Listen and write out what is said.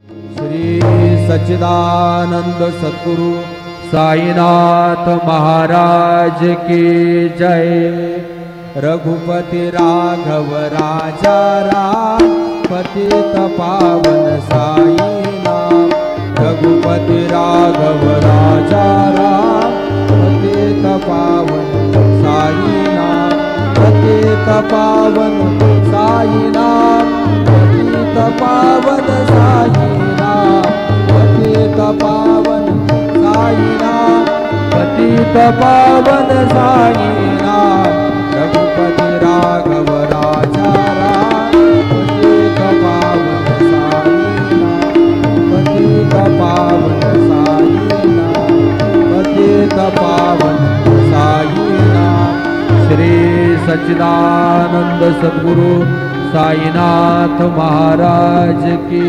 श्री सच्चिदानंद सद्गुरु साईनाथ महाराज की जय। रघुपति राघव राजा राम पतित पावन साई नाम। रघुपति राघव राजा राम पतित पावन साई नाम। पतित पावन साई नाम। पतित पावन साई नाम। पतित पावन साई नाम। पतित पावन साई नाम। रघुपति राघव राजा राम पतित पावन साई नाम। पतित पावन साई नाम। पतित पावन साई नाम। श्री सच्चिदानंद सद्गुरु साईनाथ महाराज की